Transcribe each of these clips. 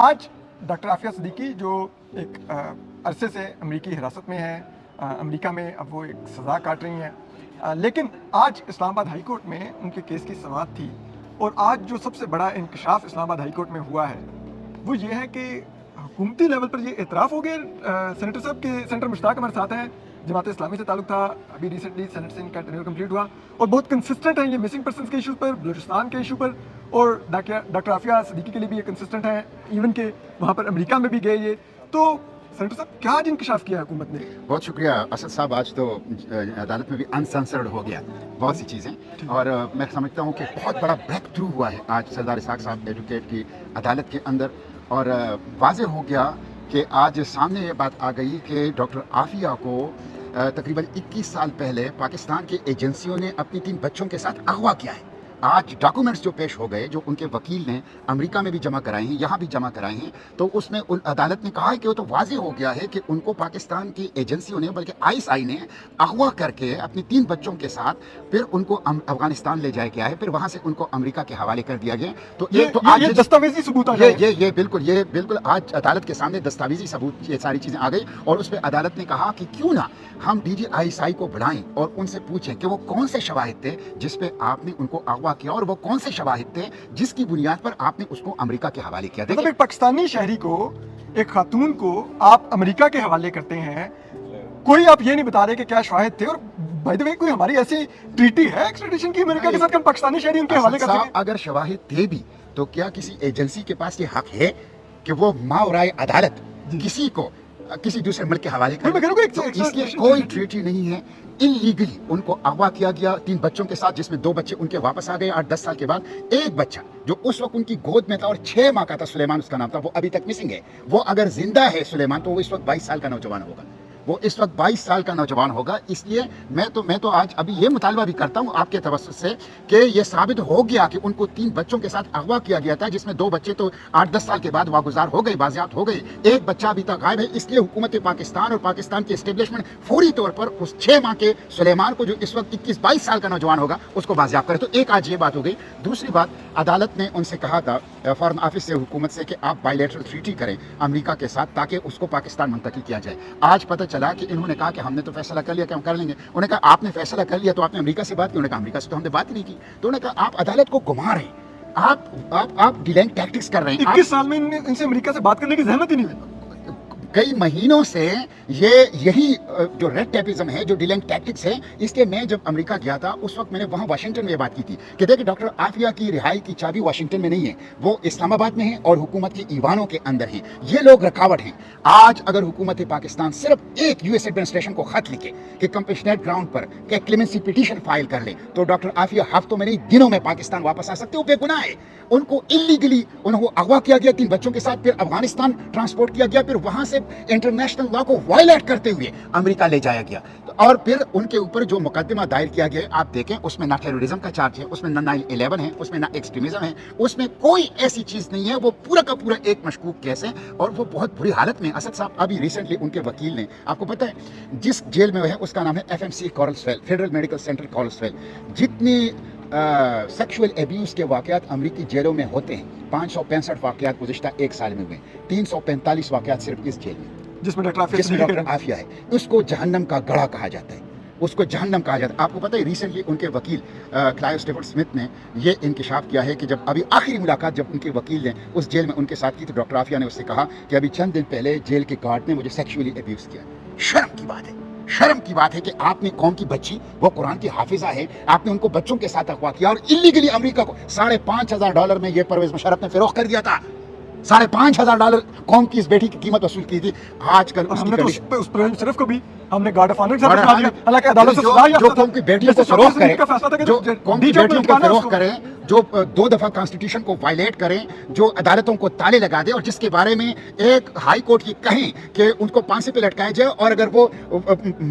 आज डॉक्टर आफिया सिद्दीकी जो एक अरसे से अमेरिकी हिरासत में है, अमेरिका में अब वो एक सज़ा काट रही हैं, लेकिन आज इस्लामाबाद हाई कोर्ट में उनके केस की समाअत थी। और आज जो सबसे बड़ा इंकशाफ इस्लामाबाद हाई कोर्ट में हुआ है वो ये है कि हुकूमती लेवल पर ये एतराफ़ हो गया सेनेटर साहब के, सेनेटर मुश्ताक हमारे साथ हैं, जमात इस्लामी से ताल्लुक़ था, अभी रिसेंटली सेनेट से इनका टेन्योर कंप्लीट हुआ और बहुत कंसिस्टेंट है ये मिसिंग पर्सनस के इशू पर, बलूचिस्तान के इशू पर, और डॉक्टर आफिया सिद्दीकी के लिए भी ये कंसिस्टेंट है, इवन के वहाँ पर अमेरिका में भी गए ये। तो सेनेटर साहब क्या आज इंकशाफ किया हुकूमत ने? बहुत शुक्रिया असद साहब, आज तो अदालत में भी अनसेंसर्ड हो गया बहुत सी चीज़ें, और मैं समझता हूँ कि बहुत बड़ा ब्रेक थ्रू हुआ है आज सरदार इसाक साहब एडवोकेट की अदालत के अंदर। और वाज़ेह हो गया कि आज सामने ये बात आ गई कि डॉक्टर आफिया को तकरीबन 21 साल पहले पाकिस्तान की एजेंसियों ने अपनी 3 बच्चों के साथ अगवा किया है। आज डॉक्यूमेंट्स जो पेश हो गए, जो उनके वकील ने अमेरिका में भी जमा कराए हैं, यहाँ भी जमा कराए हैं, तो उसमें अदालत ने कहा है कि वो तो वाज़ेह हो गया है कि उनको पाकिस्तान की एजेंसियों ने, बल्कि आईएसआई ने अगवा करके अपनी 3 बच्चों के साथ फिर उनको अफगानिस्तान ले जाया गया है, फिर वहाँ से उनको अमेरिका के हवाले कर दिया गया। तो आज ये दस्तावेजी सबूत आ गए, ये बिल्कुल आज अदालत के सामने दस्तावेजी सबूत, ये सारी चीज़ें आ गई। और उस पर अदालत ने कहा कि क्यों ना हम DGISI को बुलाएं और उनसे पूछें कि वो कौन से शवाहिद थे जिस पे आपने उनको अगवा किया, और वो कौन से शवाहिद थे जिसकी बुनियाद पर आपने उसको अमेरिका के हवाले किया। मतलब एक पाकिस्तानी शहरी को, एक खातून को आप अमेरिका के हवाले करते हैं, कोई आप ये नहीं बता रहे कि क्या शवाहिद थे। और बाय द वे कोई हमारी ऐसी ट्रीटी है एक्स्ट्रेडिशन की अमेरिका के साथ कि हम पाकिस्तानी शहरी उनके हवाले कर सकें? अगर शवाहिद थे भी तो क्या किसी एजेंसी के पास ये हक है कि वो मावराए अदालत किसी को किसी दूसरे मुल्क के हवाले करे? तो इसकी कोई ट्रीटी नहीं है। इलीगली उनको अगवा किया गया 3 बच्चों के साथ, जिसमें 2 बच्चे उनके वापस आ गए 8-10 साल के बाद। एक बच्चा जो उस वक्त उनकी गोद में था और 6 माह का था, सुलेमान उसका नाम था, वो अभी तक मिसिंग है। वो अगर जिंदा है सुलेमान, तो वो इस वक्त 22 साल का नौजवान होगा, वो इस वक्त 22 साल का नौजवान होगा। इसलिए मैं तो आज अभी ये मुतालबा भी करता हूँ आपके तवज्जुह से कि ये साबित हो गया कि उनको 3 बच्चों के साथ अगवा किया गया था, जिसमें 2 बच्चे तो 8-10 साल के बाद वागुजार हो गए, बाजियात हो गए, एक बच्चा अभी तक गायब है। इसलिए हुकूमत पाकिस्तान और पाकिस्तान की एस्टेब्लिशमेंट फौरी तौर पर उस 6 माह के सुलेमान को, जो इस वक्त 21-22 साल का नौजवान होगा, उसको बाजियात करे। तो एक आज ये बात हो गई। दूसरी बात, अदालत ने उनसे कहा था, फॉरेन ऑफिस से, हुकूमत से, कि आप बायलैटरल ट्रीटी करें अमेरिका के साथ ताकि उसको पाकिस्तान मुंतकिल किया जाए। आज पता चला कि इन्होंने कहा कि हमने तो फैसला कर लिया कि हम कर लेंगे। उन्होंने कहा आपने फैसला कर लिया तो आपने अमेरिका से बात की? उन्होंने कहा अमेरिका से तो हमने बात ही नहीं की। तो उन्होंने कहा आप अदालत को घुमा रहे हैं, आप डिलेइंग टैक्टिक्स कर रहे हैं। 21 साल में इनसे अमेरिका से बात करने की जहमत ही नहीं हुई। कई महीनों से यही जो रेड टेपिज्म है, जो डिलेइंग टैक्टिक्स है। इसलिए मैं जब अमेरिका गया था उस वक्त मैंने वहाँ वाशिंगटन में ये बात की थी कि देखिए डॉक्टर आफिया की रिहाई की चाबी वाशिंगटन में नहीं है, वो इस्लामाबाद में है और हुकूमत के ईवानों के अंदर है। ये लोग रुकावट हैं। आज अगर हुकूमत पाकिस्तान सिर्फ एक US एडमिनिस्ट्रेशन को खत लिखे कि कंपेशनेट ग्राउंड पर कि क्लेमेंसी पिटीशन फाइल कर ले, तो डॉक्टर आफिया हफ्तों में नहीं, दिनों में पाकिस्तान वापस आ सकते। वो बेगुनाह है। उनको इलीगली उनको अगवा किया गया 3 बच्चों के साथ, फिर अफगानिस्तान ट्रांसपोर्ट किया गया, फिर वहां से इंटरनेशनल लॉ को वायलेट करते हुए अमेरिका ले जाया गया। तो और फिर उनके ऊपर जो मुकदमा दायर किया गया, आप देखें, उसमें ना टेररिज्म का चार्ज है, उसमें ना 9/11 है, उसमें ना एक्सट्रीमिज्म है, उसमें कोई ऐसी चीज नहीं है। वो पूरा का पूरा एक मशकूक केस है और वो बहुत बुरी हालत में। असद साहब, अभी रिसेंटली उनके वकील ने, आपको पता है जिस जेल में वो है उसका नाम है FMC कॉरल्सवेल, फेडरल मेडिकल सेंटर कॉरल्सवेल। जितने सेक्सुअल एब्यूज के वाकयात अमरीकी जेलों में होते हैं, 565 वाकयात गुज़िश्ता 1 साल में हुए, 345 वाकयात सिर्फ इस जेल में, जिसमें डॉक्टर आफिया है। उसको जहन्नम का गढ़ा कहा जाता है, उसको जहन्नम कहा जाता है। आपको पता है रिसेंटली उनके वकील क्लाइव स्टेफर्ड स्मिथ ने ये इंकशाफ किया है कि जब अभी आखिरी मुलाकात जब उनके वकील ने उस जेल में उनके साथ की, तो डॉक्टर आफिया ने उससे कहा कि अभी चंद दिन पहले जेल के गार्ड ने मुझे सेक्सुअली एब्यूज किया। शर्म की बात है, शर्म की बात है कि आपने कौम की बच्ची, वो कुरान की हाफिजा है, आपने उनको बच्चों के साथ अगवा किया और इलीगली अमेरिका को $5,500 में ये परवेज मुशर्रफ ने फरोख्त कर दिया था। $5,500 कौम की इस बेटी की कीमत वसूल की थी। आजकल हमने तो उस परवेज मुशर्रफ को भी हमने गार्ड ऑफ ऑनर के साथ बिठा दिया। हालांकि अदालत से सजा जो कौम की बेटियों को फरोख्त करें, जो कौम की बेटियों को फरोख्त करें, जो 2 दफा कॉन्स्टिट्यूशन को वायलेट करें, जो अदालतों को ताले लगा दे, और जिसके बारे में एक हाई कोर्ट की कहें कि उनको फांसी पे लटकाया जाए, और अगर वो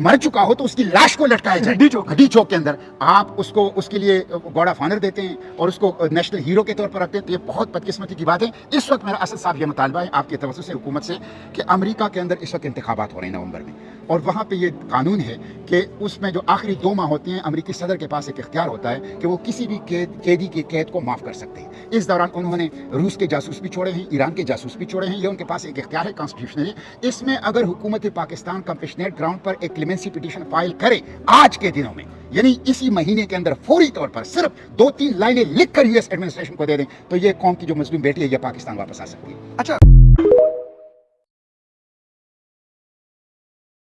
मर चुका हो तो उसकी लाश को लटकाया जाए डी चौक के अंदर, आप उसको उसके लिए गार्ड ऑफ ऑनर देते हैं और उसको नेशनल हीरो के तौर पर रखते हैं। तो ये बहुत बदकिस्मती की बात है। इस वक्त मेरा असद साहब ये मुतालबा है आपके तवज्जुह से, हुकूमत से, कि अमेरिका के अंदर इस वक्त इंतखाबात हो रहे हैं नवंबर में, और वहाँ पे ये कानून है कि उसमें जो आखिरी 2 माह होते हैं अमेरिकी सदर के पास एक इख्तियार होता है कि वो किसी भी कैदी की कैद को माफ़ कर सकते हैं। इस दौरान उन्होंने रूस के जासूस भी छोड़े हैं, ईरान के जासूस भी छोड़े हैं, ये उनके पास एक इख्तियार है कॉन्स्टिट्यूशनली। इसमें अगर हुकूमत पाकिस्तान कंपैशनेट ग्राउंड पर एक क्लेमेंसी पिटीशन फाइल करे आज के दिनों में, यानी इसी महीने के अंदर फौरी तौर पर सिर्फ 2-3 लाइनें लिख कर यूएस एडमिनिस्ट्रेशन को दे दें, तो ये कौम की जो मजलूम बेटी है ये पाकिस्तान वापस आ सकती है। अच्छा,